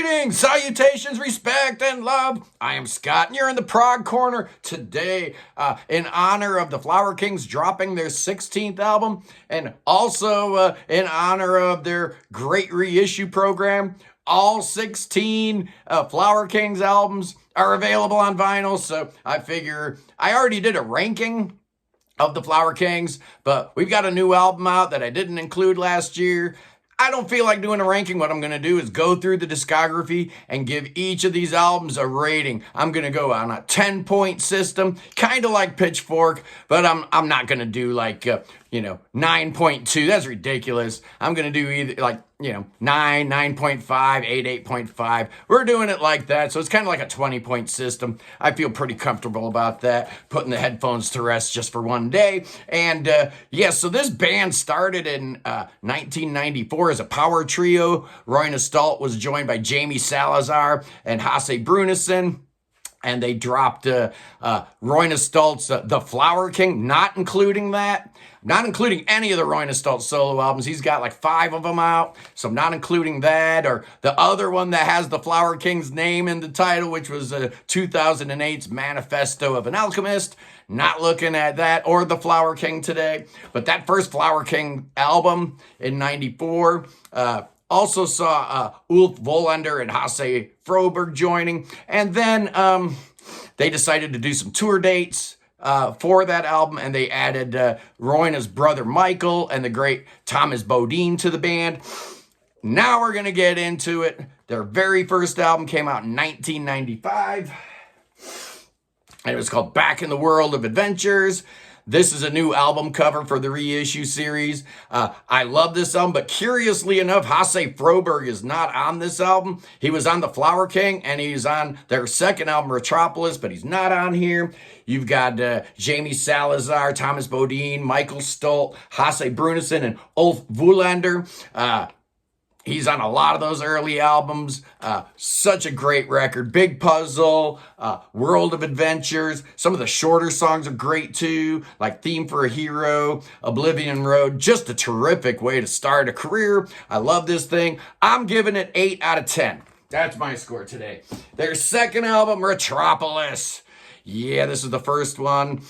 Greetings, salutations, respect, and love. I am Scott, and you're in the Prog Corner today in honor of the Flower Kings dropping their 16th album, and also in honor of their great reissue program. All 16 Flower Kings albums are available on vinyl, so I figure I already did a ranking of the Flower Kings, but we've got a new album out that I didn't include last year. I don't feel like doing a ranking. What I'm going to do is go through the discography and give each of these albums a rating. I'm going to go on a 10-point system, kind of like Pitchfork, but I'm not going to do like, 9.2. That's ridiculous. I'm going to do either like, 9, 9.5, 8, 8.5. We're doing it like that. So it's kind of like a 20-point system. I feel pretty comfortable about that, putting the headphones to rest just for one day. And so this band started in 1994 as a power trio. Roy Nastalt was joined by Jamie Salazar and Hasse Brunison. And they dropped Roy Nastalt's The Flower King, not including any of the Roy Nastalt solo albums. He's got like 5 of them out, so I'm not including that. Or the other one that has the Flower King's name in the title, which was 2008's Manifesto of an Alchemist. Not looking at that or the Flower King today. But that first Flower King album in 94 also saw Ulf Wollander and Hasse Froberg joining. And then they decided to do some tour dates for that album, and they added Royna's brother Michael and the great Thomas Bodine to the band. Now we're going to get into it. Their very first album came out in 1995, and it was called Back in the World of Adventures. This is a new album cover for the reissue series. I love this album, but curiously enough, Hasse Froberg is not on this album. He was on The Flower King, and he's on their second album, Retropolis, but he's not on here. You've got Jamie Salazar, Thomas Bodine, Michael Stolt, Hasse Brunison, and Ulf Wollander. He's on a lot of those early albums. Such a great record. Big Puzzle, World of Adventures. Some of the shorter songs are great too, like Theme for a Hero, Oblivion Road. Just a terrific way to start a career. I love this thing. I'm giving it 8 out of 10. That's my score today. Their second album, Retropolis. Yeah, this is the first one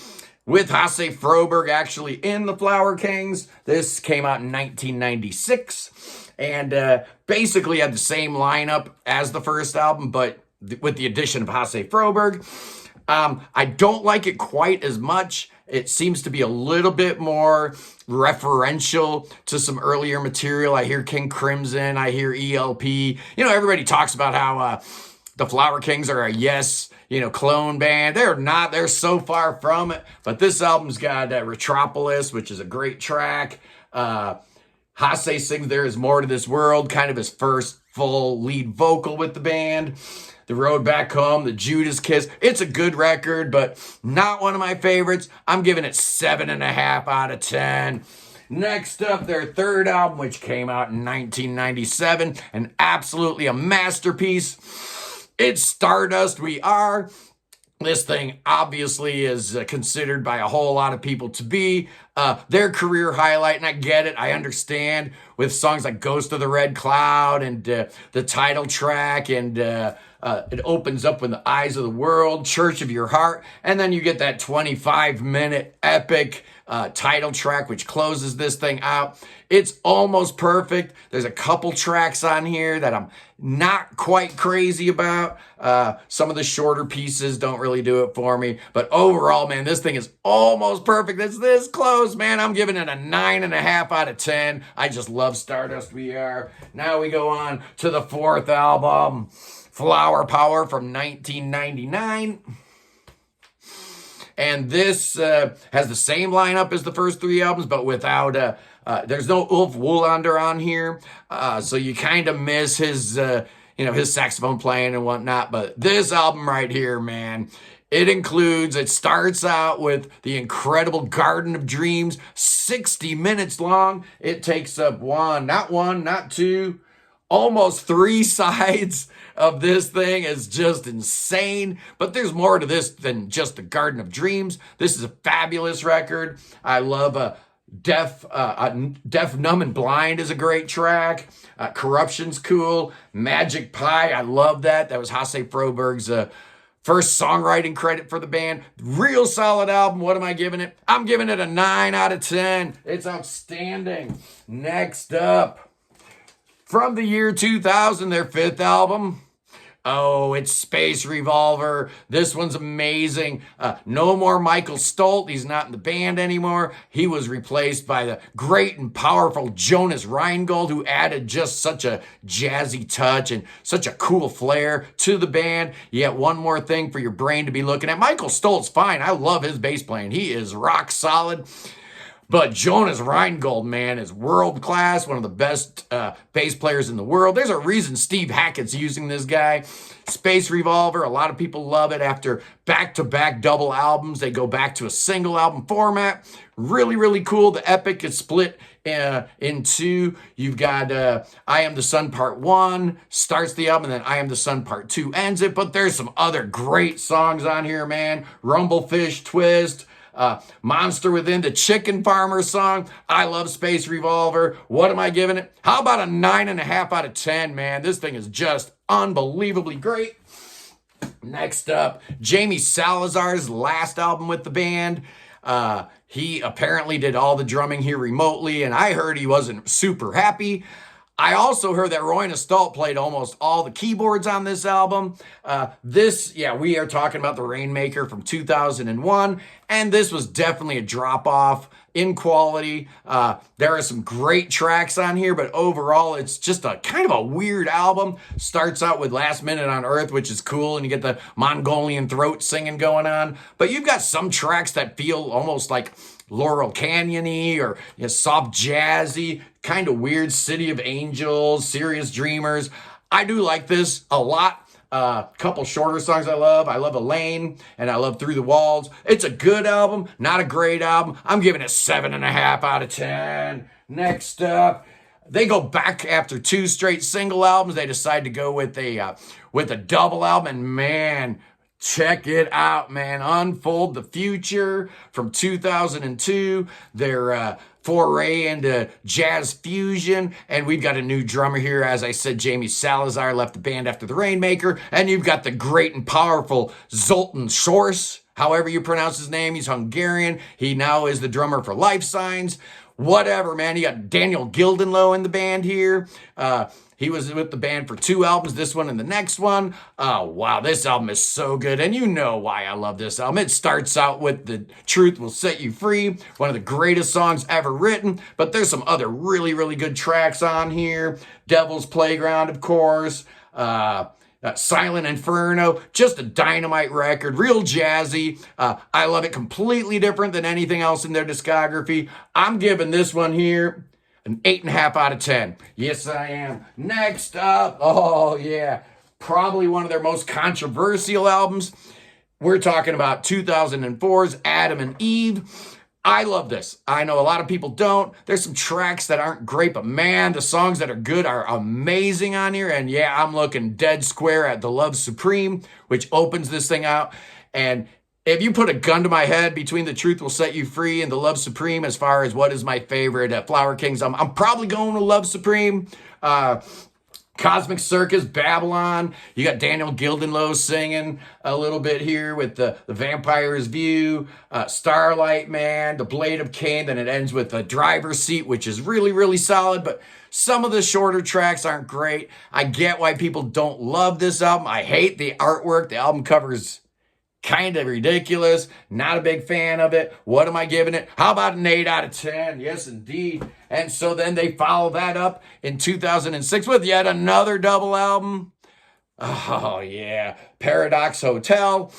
with Hasse Froberg actually in the Flower Kings. This came out in 1996. And basically had the same lineup as the first album, but with the addition of Hasse Froberg. I don't like it quite as much. It seems to be a little bit more referential to some earlier material. I hear King Crimson, I hear ELP. Everybody talks about how the Flower Kings are a Yes, clone band. They're not. They're so far from it. But this album's got Retropolis, which is a great track. Hasse sings There Is More to This World, kind of his first full lead vocal with the band. The Road Back Home, The Judas Kiss. It's a good record, but not one of my favorites. I'm giving it 7.5 out of 10. Next up, their third album, which came out in 1997, and absolutely a masterpiece. It's Stardust, We Are. This thing obviously is considered by a whole lot of people to be their career highlight, and I get it. I understand with songs like Ghost of the Red Cloud and the title track, and it opens up with The Eyes of the World, Church of Your Heart, and then you get that 25-minute epic title track, which closes this thing out. It's almost perfect. There's a couple tracks on here that I'm not quite crazy about. Some of the shorter pieces don't really do it for me. But overall, man, this thing is almost perfect. It's this close, man. I'm giving it a 9.5 out of 10. I just love Stardust We Are. Now we go on to the fourth album, Flower Power from 1999. And this has the same lineup as the first 3 albums, but without, there's no Ulf Wollander on here. So you kind of miss his, his saxophone playing and whatnot. But this album right here, man, it starts out with the incredible Garden of Dreams, 60 minutes long. It takes up not 2, almost 3 sides of this thing. Is just insane. But there's more to this than just the Garden of Dreams. This is a fabulous record. I love Deaf, Numb, and Blind is a great track. Corruption's cool. Magic Pie, I love that. That was Hasse Froberg's first songwriting credit for the band. Real solid album. What am I giving it? I'm giving it a 9 out of 10. It's outstanding. Next up, from the year 2000, their fifth album. Oh, it's Space Revolver. This one's amazing. No more Michael Stolt. He's not in the band anymore. He was replaced by the great and powerful Jonas Reingold, who added just such a jazzy touch and such a cool flair to the band. Yet one more thing for your brain to be looking at. Michael Stolt's fine. I love his bass playing. He is rock solid. But Jonas Reingold, man, is world class, one of the best bass players in the world. There's a reason Steve Hackett's using this guy. Space Revolver, a lot of people love it. After back-to-back double albums, they go back to a single album format. Really, really cool. The epic is split in two. You've got I Am the Sun Part 1 starts the album, and then I Am the Sun Part 2 ends it. But there's some other great songs on here, man. Rumblefish Twist. Monster Within, the Chicken Farmer song. I love Space Revolver. What am I giving it? How about a 9.5 out of 10, man? This thing is just unbelievably great. Next up, Jamie Salazar's last album with the band. He apparently did all the drumming here remotely, and I heard he wasn't super happy. I also heard that Roy Stolt played almost all the keyboards on this album. We are talking about the Rainmaker from 2001, and this was definitely a drop-off in quality. There are some great tracks on here, but overall, it's just a kind of a weird album. Starts out with Last Minute on Earth, which is cool, and you get the Mongolian throat singing going on, but you've got some tracks that feel almost like Laurel Canyon-y or soft jazzy, kind of weird City of Angels, Serious Dreamers. I do like this a lot. Couple shorter songs I love. I love Elaine, and I love Through the Walls. It's a good album, not a great album. I'm giving it 7.5 out of 10. Next up, they go back after 2 straight single albums. They decide to go with a double album, and man, check it out, man. Unfold the Future from 2002. Their foray into jazz fusion. And we've got a new drummer here. As I said, Jamie Salazar left the band after the Rainmaker. And you've got the great and powerful Zoltan Shors. However you pronounce his name. He's Hungarian. He now is the drummer for Life Signs. Whatever, man. You got Daniel Gildenlow in the band here. He was with the band for 2 albums, this one and the next one. Oh, wow, this album is so good. And you know why I love this album. It starts out with The Truth Will Set You Free, one of the greatest songs ever written. But there's some other really, really good tracks on here. Devil's Playground, of course. Silent Inferno, just a dynamite record, real jazzy. I love it, completely different than anything else in their discography. I'm giving this one here an 8.5 out of 10. Yes, I am. Next up, oh yeah, probably one of their most controversial albums. We're talking about 2004's Adam and Eve. I love this. I know a lot of people don't. There's some tracks that aren't great, but man, the songs that are good are amazing on here. And yeah, I'm looking dead square at The Love Supreme, which opens this thing out. And if you put a gun to my head between The Truth Will Set You Free and The Love Supreme as far as what is my favorite Flower Kings, I'm probably going with Love Supreme. Cosmic Circus, Babylon. You got Daniel Gildenlow singing a little bit here with the Vampire's View, Starlight Man, The Blade of Cain. Then it ends with the Driver's Seat, which is really, really solid. But some of the shorter tracks aren't great. I get why people don't love this album. I hate the artwork. The album cover's kind of ridiculous. Not a big fan of it. What am I giving it? How about an 8 out of 10? Yes, indeed. And so then they follow that up in 2006 with yet another double album. Oh, yeah. Paradox Hotel.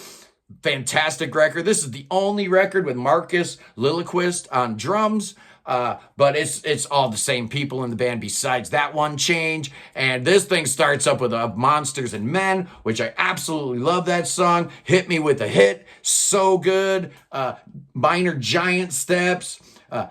Fantastic record. This is the only record with Marcus Lilliquist on drums. But it's all the same people in the band besides that one change. And this thing starts up with Monsters and Men, which I absolutely love that song. Hit Me With a Hit. So good. Minor Giant Steps.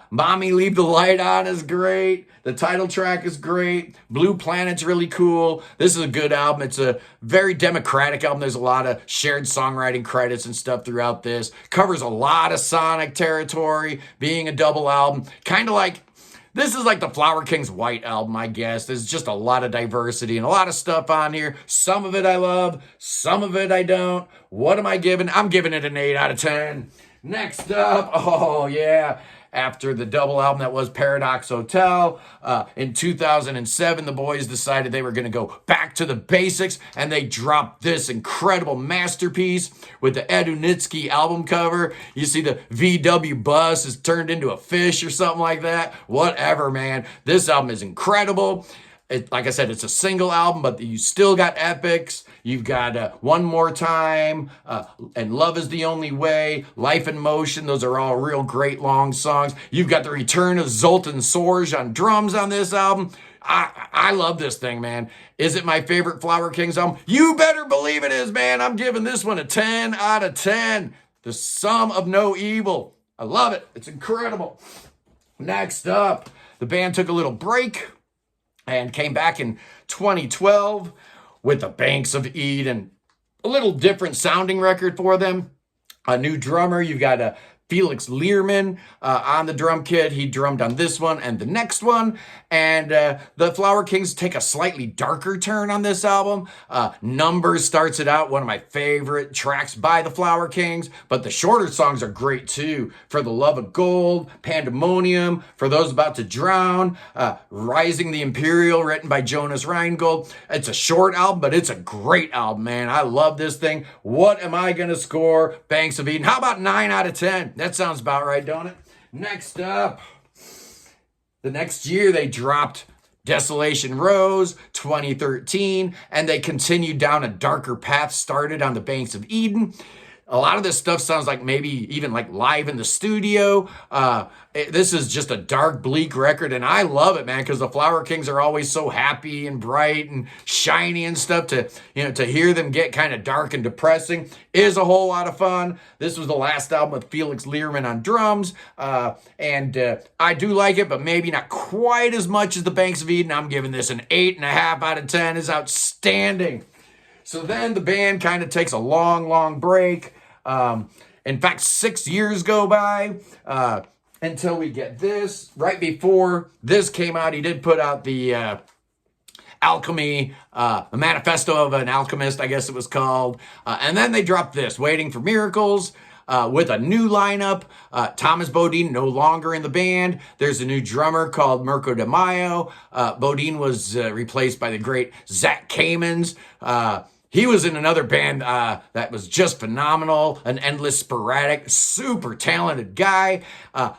Mommy Leave the Light On is great. The title track is great. Blue Planet's really cool. This is a good album. It's a very democratic album. There's a lot of shared songwriting credits and stuff throughout this. Covers a lot of Sonic territory, being a double album. Kind of like, this is like the Flower Kings White album, I guess. There's just a lot of diversity and a lot of stuff on here. Some of it I love, some of it I don't. What am I giving? I'm giving it an 8 out of 10. Next up, oh yeah, after the double album that was Paradox Hotel, in 2007, the boys decided they were going to go back to the basics, and they dropped this incredible masterpiece with the Ed Unitsky album cover. You see the VW bus is turned into a fish or something like that. Whatever, man. This album is incredible. Like I said, it's a single album, but you still got epics. You've got One More Time, and Love Is the Only Way, Life in Motion. Those are all real great long songs. You've got the return of Zoltan Sorge on drums on this album. I love this thing, man. Is it my favorite Flower Kings album? You better believe it is, man. I'm giving this one a 10 out of 10. The Sum of No Evil. I love it. It's incredible. Next up, the band took a little break and came back in 2012 with The Banks of Eden. A little different sounding record for them. A new drummer. You've got Felix Learman on the drum kit. He drummed on this one and the next one. And the Flower Kings take a slightly darker turn on this album. Numbers starts it out, one of my favorite tracks by the Flower Kings. But the shorter songs are great too. For the Love of Gold, Pandemonium, For Those About to Drown, Rising the Imperial, written by Jonas Reingold. It's a short album, but it's a great album, man. I love this thing. What am I going to score? Banks of Eden. How about 9 out of 10? That sounds about right, don't it? Next up, the next year they dropped Desolation Rose, 2013, and they continued down a darker path started on the Banks of Eden. A lot of this stuff sounds like maybe even like live in the studio. This is just a dark, bleak record, and I love it, man, because the Flower Kings are always so happy and bright and shiny and stuff. To hear them get kind of dark and depressing is a whole lot of fun. This was the last album with Felix Learman on drums, and I do like it, but maybe not quite as much as the Banks of Eden. I'm giving this an 8.5 out of 10. It's outstanding. So then the band kind of takes a long, long break. In fact, 6 years go by until we get this. Right before this came out, he did put out the Alchemy, the Manifesto of an Alchemist, I guess it was called. And then they dropped this, Waiting for Miracles, with a new lineup. Thomas Bodine no longer in the band. There's a new drummer called Mirko de Mayo. Bodine was replaced by the great Zach Kamens. He was in another band that was just phenomenal, an Endless Sporadic, super talented guy.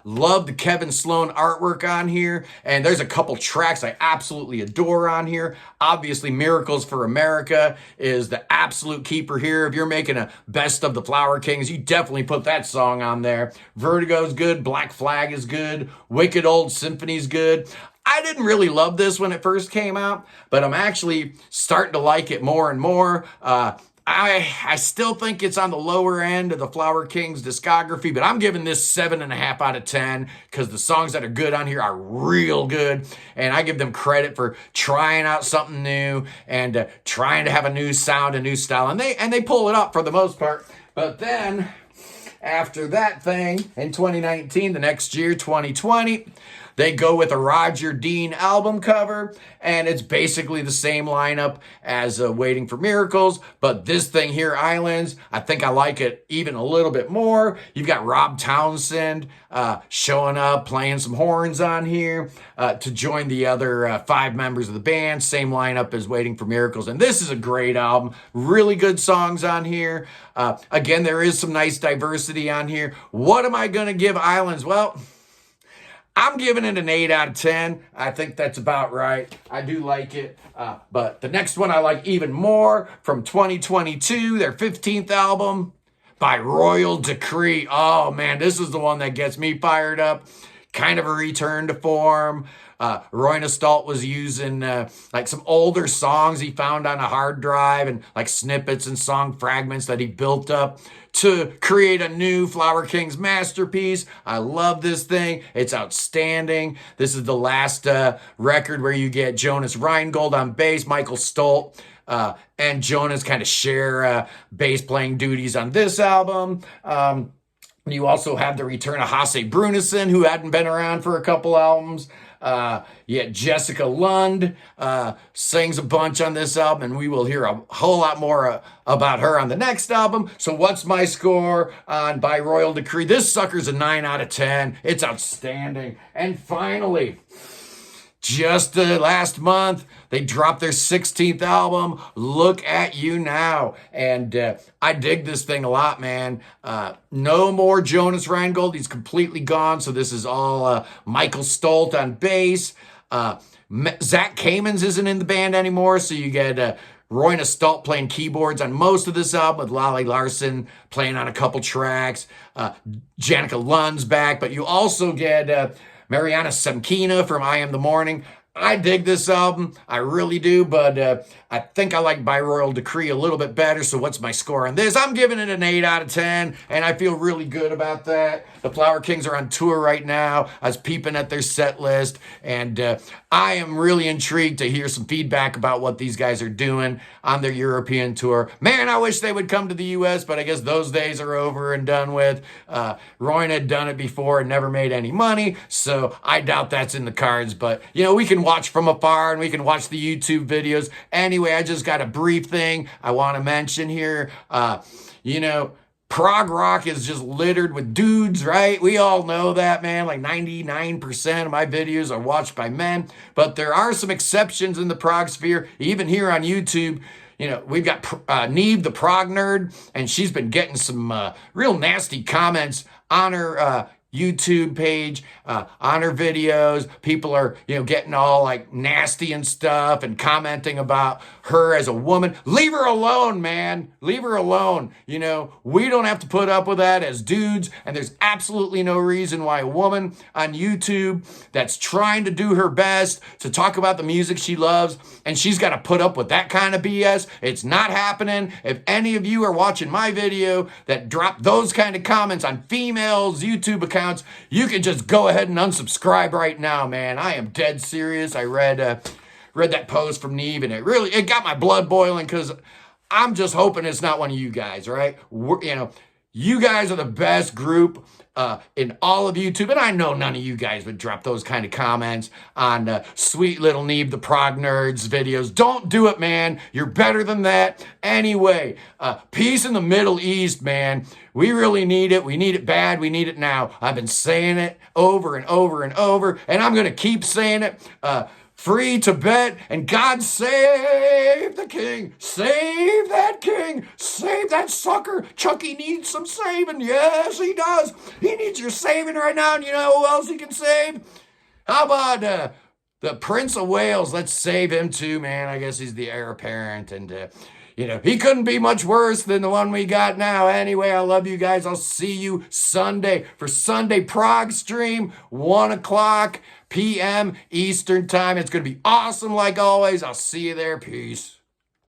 Love the Kevin Sloan artwork on here, and there's a couple tracks I absolutely adore on here. Obviously, Miracles for America is the absolute keeper here. If you're making a best of the Flower Kings, you definitely put that song on there. Vertigo's good, Black Flag is good, Wicked Old Symphony's good. I didn't really love this when it first came out, but I'm actually starting to like it more and more. I still think it's on the lower end of the Flower Kings discography, but I'm giving this 7.5 out of 10 because the songs that are good on here are real good, and I give them credit for trying out something new and trying to have a new sound, a new style, and they pull it up for the most part. But then after that thing in 2019, the next year, 2020, they go with a Roger Dean album cover, and it's basically the same lineup as Waiting for Miracles, but this thing here, Islands, I think I like it even a little bit more. You've got Rob Townsend showing up, playing some horns on here to join the other 5 members of the band, same lineup as Waiting for Miracles, and this is a great album. Really good songs on here. Again, there is some nice diversity on here. What am I going to give Islands? Well, I'm giving it an 8 out of 10. I think that's about right. I do like it. But the next one I like even more, from 2022, their 15th album, By Royal Decree. Oh, man, this is the one that gets me fired up. Kind of a return to form. Roy Stolt was using like some older songs he found on a hard drive and like snippets and song fragments that he built up to create a new Flower Kings masterpiece. I love this thing. It's outstanding. This is the last record where you get Jonas Reingold on bass, Michael Stolt and Jonas kind of share bass playing duties on this album. You also have the return of Hasse Brunison, who hadn't been around for a couple albums. Yet Jessica Lund sings a bunch on this album, and we will hear a whole lot more about her on the next album. So what's my score on By Royal Decree? This sucker's a 9 out of 10. It's outstanding. And finally, just last month, they dropped their 16th album, Look at You Now. And I dig this thing a lot, man. No more Jonas Reingold. He's completely gone. So this is all Michael Stolt on bass. Zach Kamens isn't in the band anymore. So you get Roy Stolt playing keyboards on most of this album with Lolly Larson playing on a couple tracks. Janica Lund's back. But you also get Mariana Semkina from I Am the Morning. I dig this album. I really do, but I think I like By Royal Decree a little bit better. So what's my score on this? I'm giving it an 8 out of 10, and I feel really good about that. The Flower Kings are on tour right now. I was peeping at their set list, and I am really intrigued to hear some feedback about what these guys are doing on their European tour. Man, I wish they would come to the U.S., but I guess those days are over and done with. Roy had done it before and never made any money, so I doubt that's in the cards. But, you know, we can watch from afar, and we can watch the YouTube videos. Anyway, I just got a brief thing I want to mention here. You know, prog rock is just littered with dudes, right? We all know that, man. Like 99% of my videos are watched by men. But there are some exceptions in the prog sphere, even here on YouTube. You know, we've got Neve, the prog nerd, and she's been getting some real nasty comments on her YouTube page, on her videos. People are, you know, getting all like nasty and stuff and commenting about her as a woman. Leave her alone, man. Leave her alone. You know, we don't have to put up with that as dudes, and there's absolutely no reason why a woman on YouTube that's trying to do her best to talk about the music she loves, and she's got to put up with that kind of BS. It's not happening. If any of you are watching my video that drop those kind of comments on females' YouTube accounts, you can just go ahead and unsubscribe right now, man. I am dead serious. I read that post from Neve, and it got my blood boiling, because I'm just hoping it's not one of you guys, right? You know, you guys are the best group in all of YouTube, and I know none of you guys would drop those kind of comments on sweet little Neve the Prog Nerds videos. Don't do it, man. You're better than that. Anyway, peace in the Middle East, man. We really need it. We need it bad. We need it now. I've been saying it over and over and over, and I'm going to keep saying it. Free Tibet, and God save the king. Save that king. Save that sucker. Chucky needs some saving. Yes, he does. He needs your saving right now, and you know who else he can save? How about the Prince of Wales? Let's save him too, man. I guess he's the heir apparent, and you know, he couldn't be much worse than the one we got now. Anyway, I love you guys. I'll see you Sunday for Sunday Prog stream, 1 o'clock p.m. Eastern time. It's going to be awesome like always. I'll see you there. Peace.